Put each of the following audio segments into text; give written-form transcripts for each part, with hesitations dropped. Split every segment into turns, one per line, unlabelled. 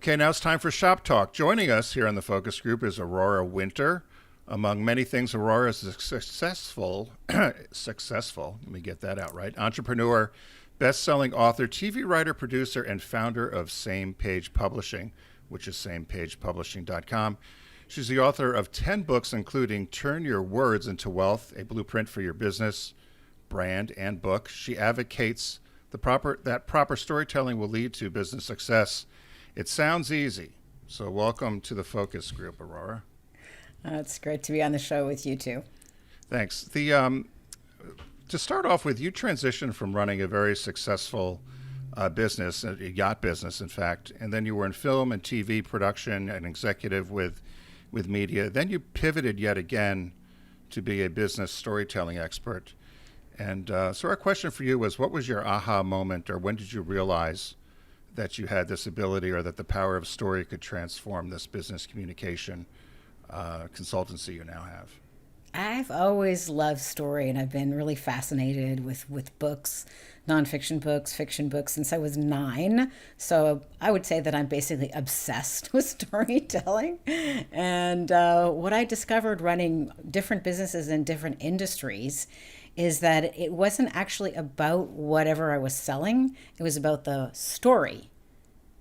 Okay, now it's time for Shop Talk. Joining us here on the focus group is Aurora Winter. Among many things, Aurora is a successful, let me get that out right, entrepreneur, best-selling author, TV writer, producer, and founder of Same Page Publishing, which is samepagepublishing.com. She's the author of 10 books, including Turn Your Words into Wealth, a blueprint for your business, brand, and book. She advocates that proper storytelling will lead to business success. It sounds easy. So welcome to the focus group, Aurora.
It's great to be on the show with you too.
Thanks. To start off with, you transitioned from running a very successful business, a yacht business, in fact, and then you were in film and TV production and executive with media. Then you pivoted yet again to be a business storytelling expert. And so our question for you was, what was your aha moment, or when did you realize that you had this ability or that the power of story could transform this business communication consultancy you now have?
I've always loved story, and I've been really fascinated with books, nonfiction books, fiction books since I was 9. So I would say that I'm basically obsessed with storytelling. And what I discovered running different businesses in different industries is that it wasn't actually about whatever I was selling. It was about the story.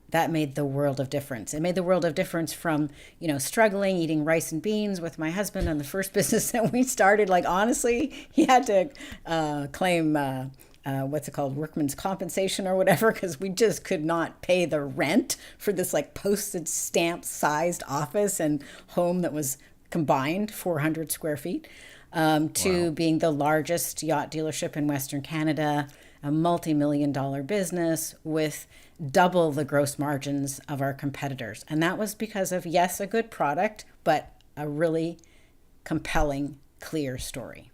That made the world of difference. It made the world of difference from, struggling, eating rice and beans with my husband on the first business that we started. Like, honestly, he had to claim, workman's compensation or whatever, because we just could not pay the rent for this postage stamp sized office and home that was combined 400 square feet, to being the largest yacht dealership in Western Canada, a multi-million-dollar business with double the gross margins of our competitors. And that was because of, yes, a good product, but a really compelling, clear story.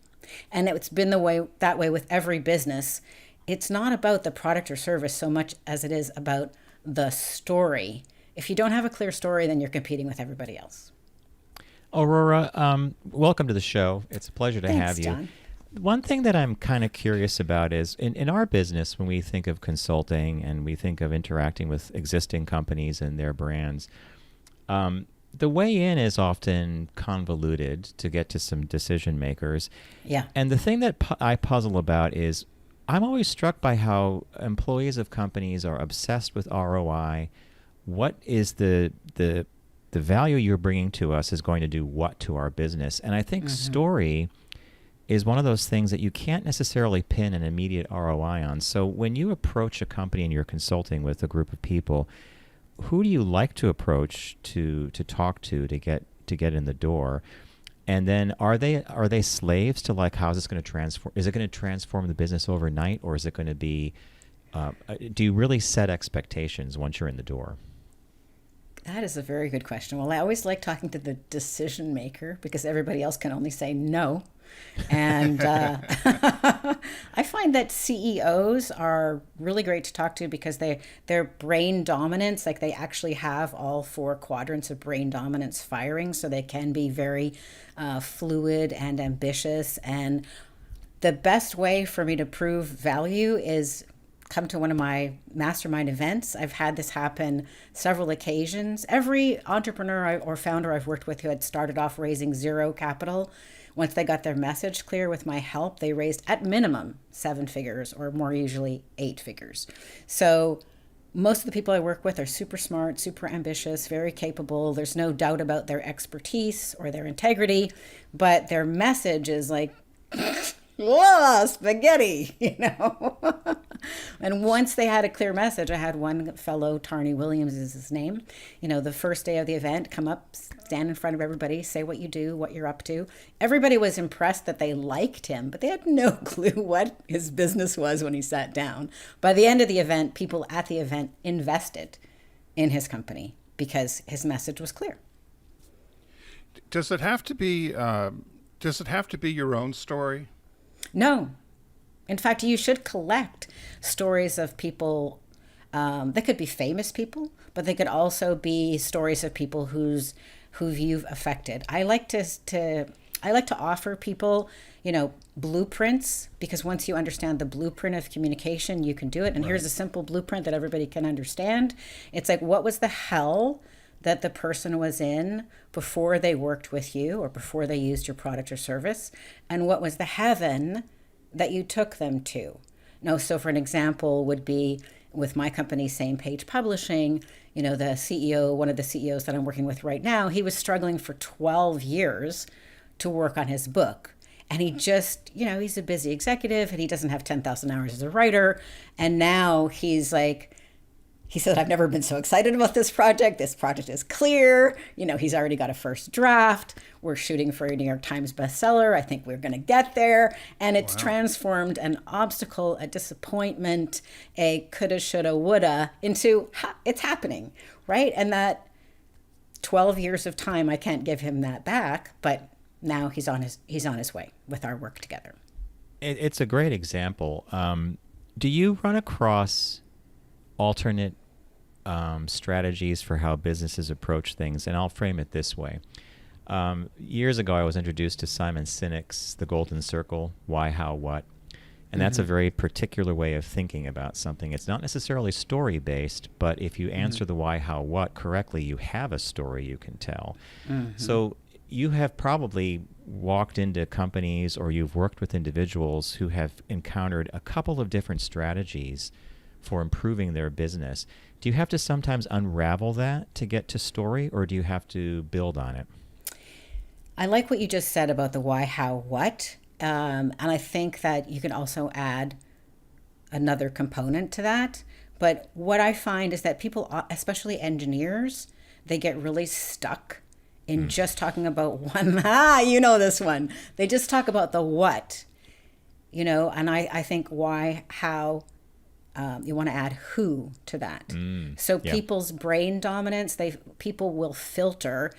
And it's been that way with every business. It's not about the product or service so much as it is about the story. If you don't have a clear story, then you're competing with everybody else.
Aurora, welcome to the show. It's a pleasure to have you.
John.
One thing that I'm kind of curious about is in our business, when we think of consulting and we think of interacting with existing companies and their brands, the way in is often convoluted to get to some decision makers.
Yeah.
And the thing that I puzzle about is I'm always struck by how employees of companies are obsessed with ROI. What is the value you're bringing to us is going to do what to our business? And I think story is one of those things that you can't necessarily pin an immediate ROI on. So when you approach a company and you're consulting with a group of people, who do you like to approach to talk to get in the door? And then are they slaves to how's this going to transform? Is it going to transform the business overnight, or is it going to be? Do you really set expectations once you're in the door?
That is a very good question. Well, I always like talking to the decision maker because everybody else can only say no. And I find that CEOs are really great to talk to because their brain dominance, they actually have all 4 quadrants of brain dominance firing, so they can be very fluid and ambitious. And the best way for me to prove value is come to one of my mastermind events. I've had this happen several occasions. Every entrepreneur or founder I've worked with who had started off raising 0 capital, once they got their message clear with my help, they raised at minimum 7 figures, or more usually 8 figures. So most of the people I work with are super smart, super ambitious, very capable. There's no doubt about their expertise or their integrity, but their message is whoa, spaghetti, And once they had a clear message, I had one fellow, Tarney Williams is his name, the first day of the event, come up, stand in front of everybody, say what you do, what you're up to. Everybody was impressed that they liked him, but they had no clue what his business was when he sat down. By the end of the event, people at the event invested in his company because his message was clear.
Does it have to be your own story?
No. In fact, you should collect stories of people. They could be famous people, but they could also be stories of people who you've affected. I like to I like to offer people, blueprints, because once you understand the blueprint of communication, you can do it. And here's a simple blueprint that everybody can understand. It's like, what was the hell that the person was in before they worked with you or before they used your product or service? And what was the heaven that you took them to? So for an example would be with my company, Same Page Publishing, the CEO, one of the CEOs that I'm working with right now, he was struggling for 12 years to work on his book. And he just, he's a busy executive and he doesn't have 10,000 hours as a writer. And now he's like, he said, I've never been so excited about this project. This project is clear. He's already got a first draft. We're shooting for a New York Times bestseller. I think we're going to get there. And it's transformed an obstacle, a disappointment, a coulda, shoulda, woulda into it's happening, right? And that 12 years of time, I can't give him that back, but now he's on his way with our work together.
It's a great example. Do you run across alternate strategies for how businesses approach things? And I'll frame it this way. Years ago, I was introduced to Simon Sinek's The Golden Circle, Why, How, What. And that's a very particular way of thinking about something. It's not necessarily story-based, but if you answer the why, how, what correctly, you have a story you can tell. So you have probably walked into companies or you've worked with individuals who have encountered a couple of different strategies for improving their business. Do you have to sometimes unravel that to get to story, or do you have to build on it?
I like what you just said about the why, how, what. And I think that you can also add another component to that. But what I find is that people, especially engineers, they get really stuck in just talking about one. This one. They just talk about the what, and I think why, how, you want to add who to that. So people's brain dominance, people will filter.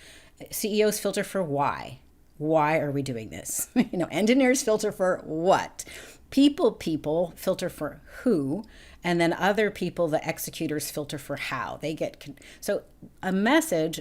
CEOs filter for why. Why are we doing this? Engineers filter for what. People filter for who. And then other people, the executors, filter for how. So a message,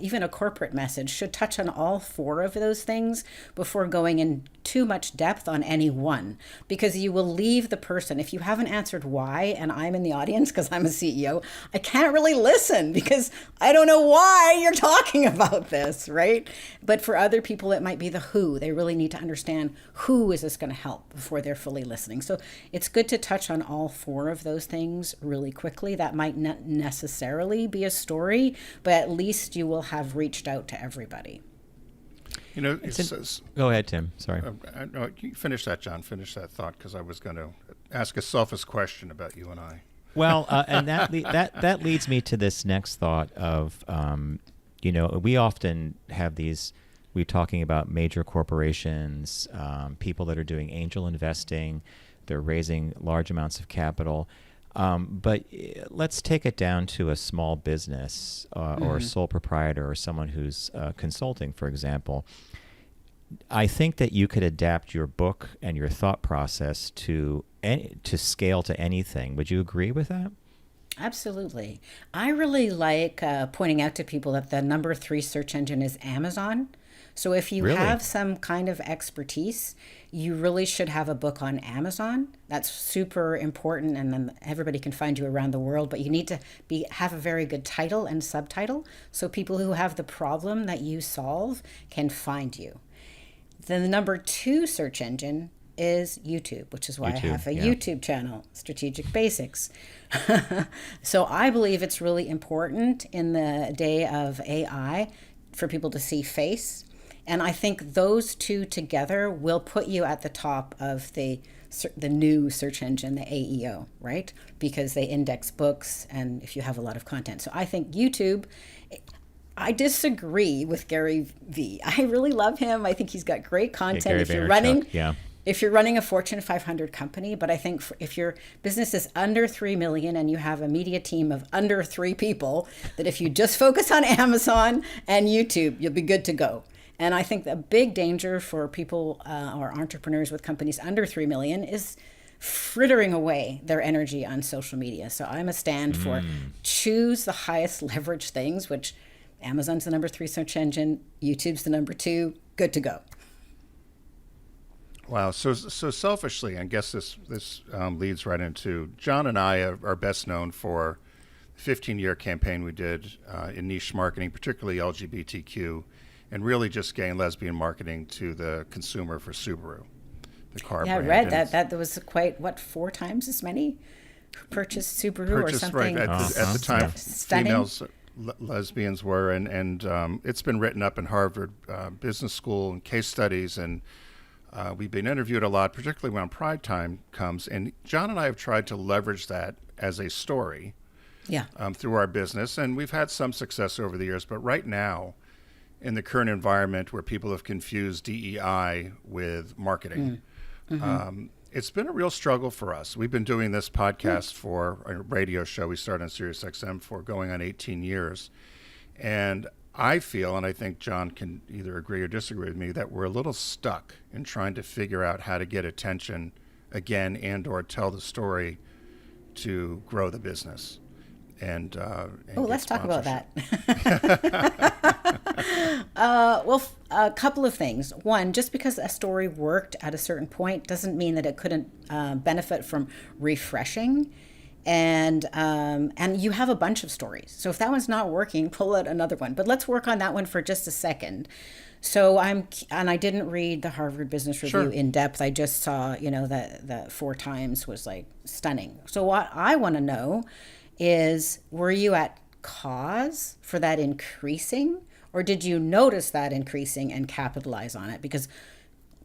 even a corporate message, should touch on all four of those things before going in too much depth on any one, because you will leave the person. If you haven't answered why, and I'm in the audience because I'm a CEO, I can't really listen because I don't know why you're talking about this, right? But for other people, it might be the who. They really need to understand who is this going to help before they're fully listening. So it's good to touch on all four of those things really quickly. That might not necessarily be a story, but at least you will have reached out to everybody.
Go ahead, Tim. Sorry.
No, you finish that, John. Finish that thought, because I was going to ask a selfish question about you and I.
Well, and that leads me to this next thought of, we often have these. We're talking about major corporations, people that are doing angel investing. They're raising large amounts of capital. But let's take it down to a small business or a sole proprietor or someone who's consulting, for example. I think that you could adapt your book and your thought process to scale to anything. Would you agree with that?
Absolutely. I really like pointing out to people that the number 3 search engine is Amazon. So if you have some kind of expertise, you really should have a book on Amazon. That's super important, and then everybody can find you around the world, but you need to have a very good title and subtitle so people who have the problem that you solve can find you. Then the number 2 search engine is YouTube, which is why I have a YouTube channel, Strategic Basics. So I believe it's really important in the day of AI for people to see face. And I think those two together will put you at the top of the new search engine, the AEO, right? Because they index books and if you have a lot of content. So I think YouTube, I disagree with Gary Vee. I really love him. I think he's got great content. If you're running a Fortune 500 company, but I think if your business is under 3 million and you have a media team of under 3 people, that if you just focus on Amazon and YouTube, you'll be good to go. And I think the big danger for people or entrepreneurs with companies under 3 million is frittering away their energy on social media. So I'm a stand for choose the highest leverage things, which Amazon's the number 3 search engine, YouTube's the number 2, good to go.
Wow. So selfishly, I guess this leads right into John and I are best known for the 15-year campaign we did in niche marketing, particularly LGBTQ, and really just gay and lesbian marketing to the consumer for Subaru, the car
Yeah, I
brand.
read
And
that there was quite, what, 4 times as many who purchased Subaru or
purchased
something.
right at the time,
Stunning.
females, lesbians were, and it's been written up in Harvard Business School and case studies, and we've been interviewed a lot, particularly when Pride Time comes. And John and I have tried to leverage that as a story
Yeah.
through our business, and we've had some success over the years. But right now, in the current environment where people have confused DEI with marketing, it's been a real struggle for us. We've been doing this podcast for a radio show we started on Sirius XM for going on 18 years. And I feel, and I think John can either agree or disagree with me, that we're a little stuck in trying to figure out how to get attention again and or tell the story to grow the business. And get
Let's talk about
sponsorship.
that. A couple of things. One, just because a story worked at a certain point doesn't mean that it couldn't benefit from refreshing. And you have a bunch of stories. So if that one's not working, pull out another one. But let's work on that one for just a second. So I didn't read the Harvard Business Review
Sure.
in depth. I just saw, the 4 times was like stunning. So what I want to know is, were you at cause for that increasing, or did you notice that increasing and capitalize on it? Because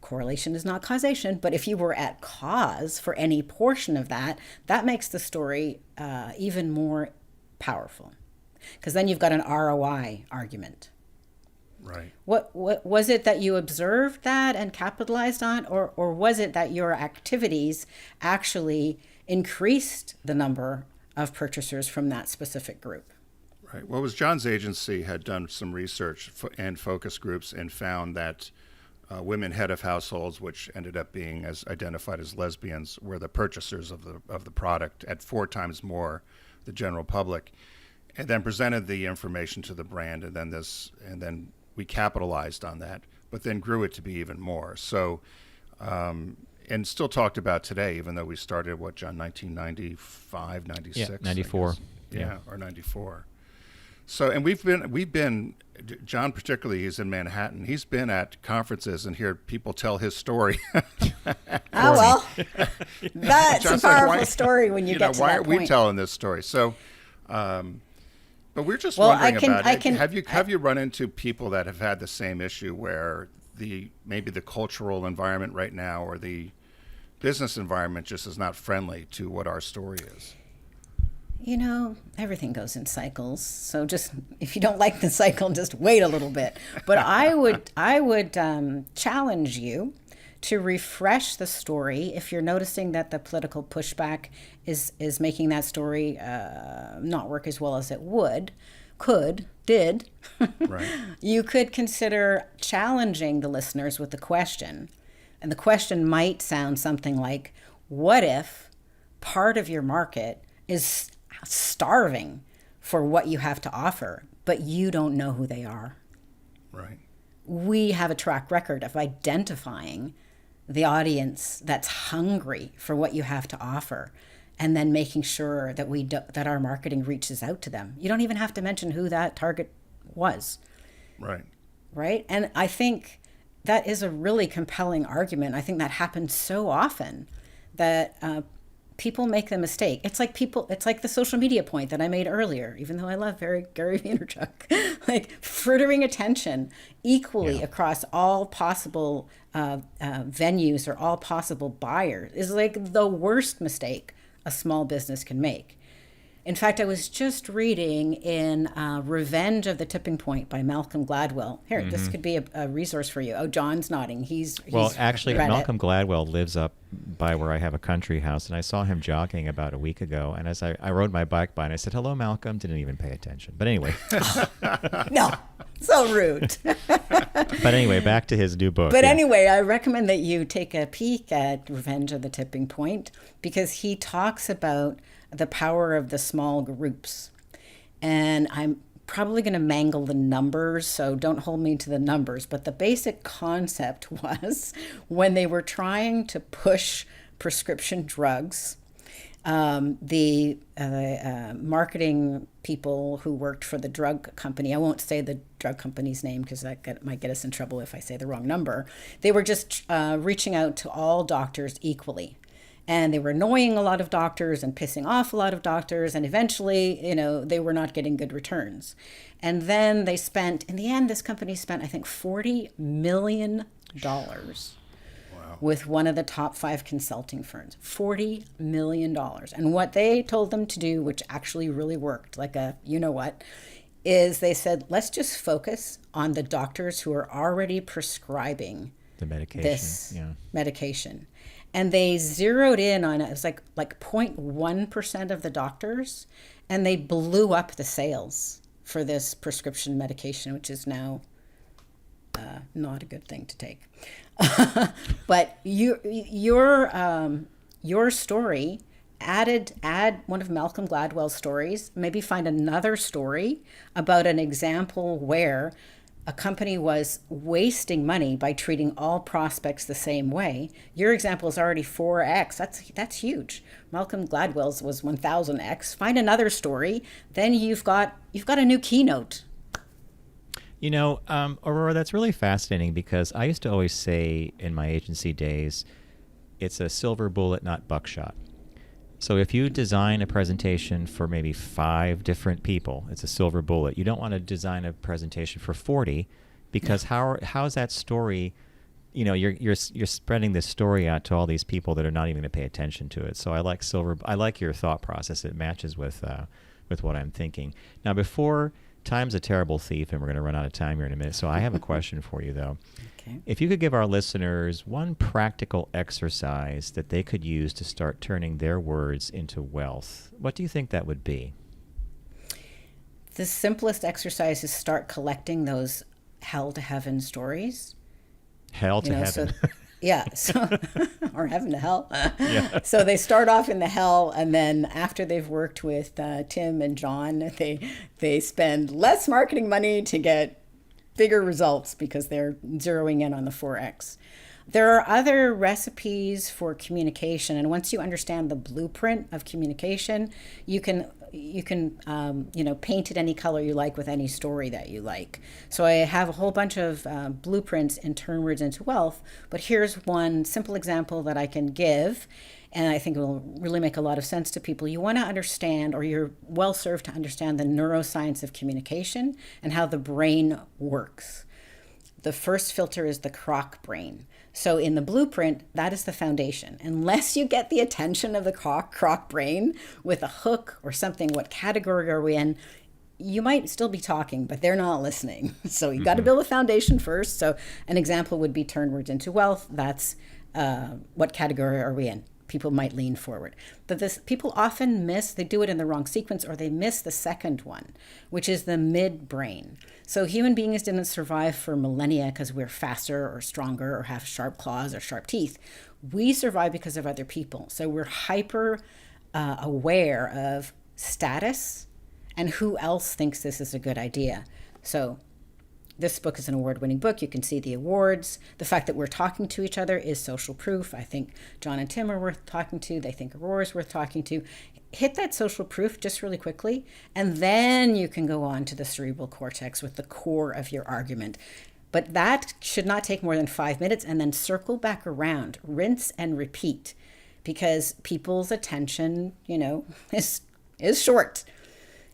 correlation is not causation, but if you were at cause for any portion of that, that makes the story even more powerful, because then you've got an ROI argument.
Right.
What was it that you observed that and capitalized on, or was it that your activities actually increased the number of purchasers from that specific group?
Right. Well, it was John's agency had done some research and focus groups and found that women head of households, which ended up being as identified as lesbians, were the purchasers of the product at 4 times more the general public, and then presented the information to the brand, and then we capitalized on that, but then grew it to be even more. So, and still talked about today, even though we started, John, 1995, 96?
Yeah, 94.
Yeah, or 94. So, and we've been, John particularly, he's in Manhattan. He's been at conferences and heard people tell his story.
Well, that's
John's
a
like,
powerful story when you get to
why
that
aren't
point.
we telling this story? So, but we're just
Well,
wondering about
I
it.
can-
Have you run into people that have had the same issue where maybe the cultural environment right now or the business environment just is not friendly to what our story is?
Everything goes in cycles. So just, if you don't like the cycle, just wait a little bit. But I would challenge you to refresh the story if you're noticing that the political pushback is making that story not work as well as it did.
Right.
You could consider challenging the listeners with the question. And the question might sound something like, what if part of your market is starving for what you have to offer, but you don't know who they are?
Right.
We have a track record of identifying the audience that's hungry for what you have to offer, and then making sure that that our marketing reaches out to them. You don't even have to mention who that target was.
Right.
Right? And I think that is a really compelling argument. I think that happens so often that people make the mistake. It's like the social media point that I made earlier, even though I love Gary Vaynerchuk, like furthering attention equally across all possible venues or all possible buyers is like the worst mistake a small business can make. In fact, I was just reading in Revenge of the Tipping Point by Malcolm Gladwell. Here, this could be a resource for you. Oh, John's nodding. He's
Actually,
read
Malcolm
it.
Gladwell lives up by where I have a country house, and I saw him jogging about a week ago. And as I rode my bike by, and I said, "Hello, Malcolm." Didn't even pay attention. But anyway,
No, so rude.
but anyway, back to his new book.
But
yeah.
anyway, I recommend that you take a peek at Revenge of the Tipping Point, because he talks about the power of the small groups. And I'm probably going to mangle the numbers, so don't hold me to the numbers. But the basic concept was when they were trying to push prescription drugs, the marketing people who worked for the drug company, I won't say the drug company's name because might get us in trouble if I say the wrong number. They were just reaching out to all doctors equally. And they were annoying a lot of doctors and pissing off a lot of doctors. And eventually, they were not getting good returns. And then they spent, in the end, this company spent, I think, $40 million with one of the top 5 consulting firms. $40 million. And what they told them to do, which actually really worked, like a you-know-what, is they said, let's just focus on the doctors who are already prescribing
The medication.
this
Yeah.
medication. And they zeroed in on it. It was like 0.1% of the doctors, and they blew up the sales for this prescription medication, which is now not a good thing to take. But your story, add one of Malcolm Gladwell's stories, maybe find another story about an example where a company was wasting money by treating all prospects the same way. Your example is already 4x. That's huge. Malcolm Gladwell's was 1000x. Find another story, then you've got a new keynote.
Aurora, that's really fascinating because I used to always say in my agency days, it's a silver bullet, not buckshot. So if you design a presentation for maybe 5 different people, it's a silver bullet. You don't want to design a presentation for 40 because how is that story, you're spreading this story out to all these people that are not even going to pay attention to it. So I like your thought process. It matches with what I'm thinking. Now, before time's a terrible thief, and we're going to run out of time here in a minute. So I have a question for you, though.
Okay.
If you could give our listeners one practical exercise that they could use to start turning their words into wealth, what do you think that would be?
The simplest exercise is start collecting those hell to heaven stories.
Hell to heaven.
Or heaven to hell.
Yeah.
So they start off in the hell, and then after they've worked with Tim and John, they spend less marketing money to get bigger results because they're zeroing in on the 4x. There are other recipes for communication, and once you understand the blueprint of communication, you can paint it any color you like with any story that you like. So I have a whole bunch of blueprints in Turn Words into Wealth, but here's one simple example that I can give, and I think it will really make a lot of sense to people. You want to understand, or you're well served to understand, the neuroscience of communication and how the brain works. The first filter is the croc brain. So in the blueprint, that is the foundation. Unless you get the attention of the croc brain with a hook or something, what category are we in? You might still be talking, but they're not listening. So you got to build a foundation first. So an example would be Turn Words into Wealth. That's what category are we in? People might lean forward. But people often they do it in the wrong sequence, or they miss the second one, which is the midbrain. So human beings didn't survive for millennia because we're faster or stronger or have sharp claws or sharp teeth. We survive because of other people. So we're hyper aware of status and who else thinks this is a good idea. So this book is an award-winning book. You can see the awards. The fact that we're talking to each other is social proof. I think John and Tim are worth talking to. They think Aurora is worth talking to. Hit that social proof just really quickly, and then you can go on to the cerebral cortex with the core of your argument. But that should not take more than 5 minutes, and then circle back around, rinse and repeat, because people's attention, is short.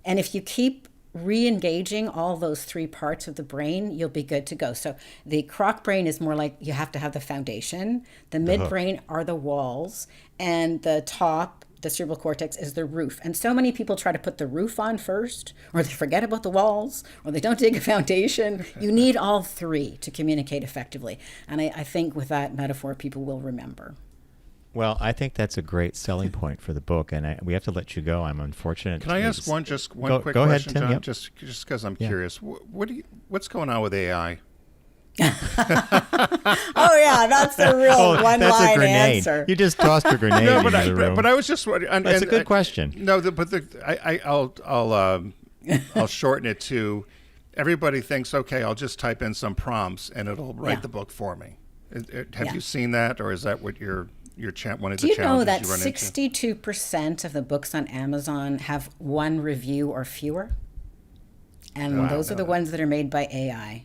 And if you keep re-engaging all those 3 parts of the brain, you'll be good to go. So the croc brain is more like you have to have the foundation. The midbrain are the walls, and the top, the cerebral cortex, is the roof. And so many people try to put the roof on first, or they forget about the walls, or they don't dig a foundation. You need all 3 to communicate effectively. And I think with that metaphor, people will remember.
Well, I think that's a great selling point for the book, and we have to let you go. I'm unfortunate.
Can I ask one quick
go
question,
ahead, Tim,
John?
yep.
Just because I'm curious, what's going on with AI?
Oh yeah, that's the real one-line answer.
You just tossed a grenade into the room.
But I was just wondering.
That's a good question.
No, I'll I'll shorten it to everybody thinks, okay, I'll just type in some prompts and it'll write
Yeah.
the book for me. Have
Yeah.
you seen that, or is that what one of
Do
the
you know
challenges
that
you run into?
62% of the books on Amazon have one review or fewer? And
Wow.
those are the
No.
ones that are made by AI.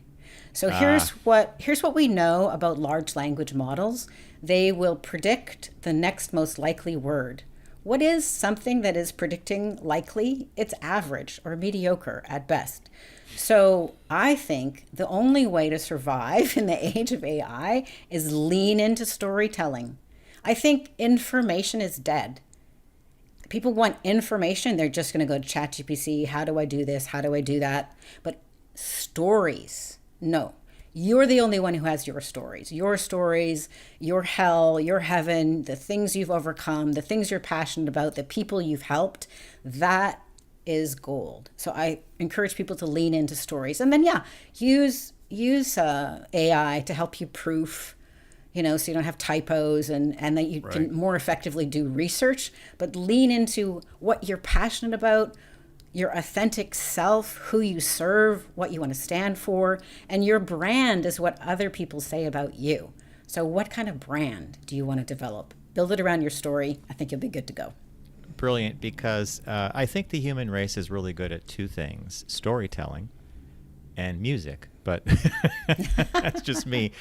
So here's what we know about large language models. They will predict the next most likely word. What is something that is predicting likely? It's average or mediocre at best. So I think the only way to survive in the age of AI is lean into storytelling. I think information is dead. People want information, they're just going to go to ChatGPT. How do I do this? How do I do that? But stories, no. You're the only one who has your stories, your hell, your heaven, the things you've overcome, the things you're passionate about, the people you've helped. That is gold. So I encourage people to lean into stories, and then use AI to help you proof, so you don't have typos, and that you
Right.
can more effectively do research. But lean into what you're passionate about, your authentic self, who you serve, what you want to stand for, and your brand is what other people say about you. So what kind of brand do you want to develop? Build it around your story. I think you'll be good to go.
Brilliant, because I think the human race is really good at two things: storytelling and music. But that's just me.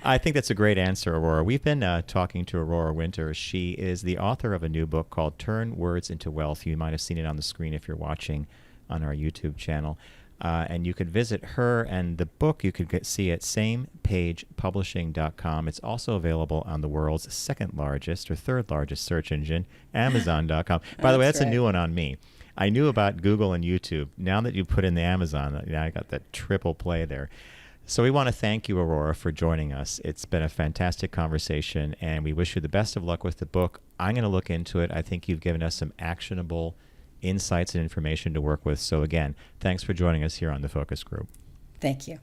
I think that's a great answer, Aurora. We've been talking to Aurora Winter. She is the author of a new book called Turn Words into Wealth. You might have seen it on the screen if you're watching on our YouTube channel. And you could visit her and the book you could see at samepagepublishing.com. It's also available on the world's second largest or third largest search engine, Amazon.com. By the way,
That's
that's a new
right.
one on me. I knew about Google and YouTube. Now that you put in the Amazon, I got that triple play there. So we want to thank you, Aurora, for joining us. It's been a fantastic conversation, and we wish you the best of luck with the book. I'm going to look into it. I think you've given us some actionable insights and information to work with. So again, thanks for joining us here on the Focus Group.
Thank you.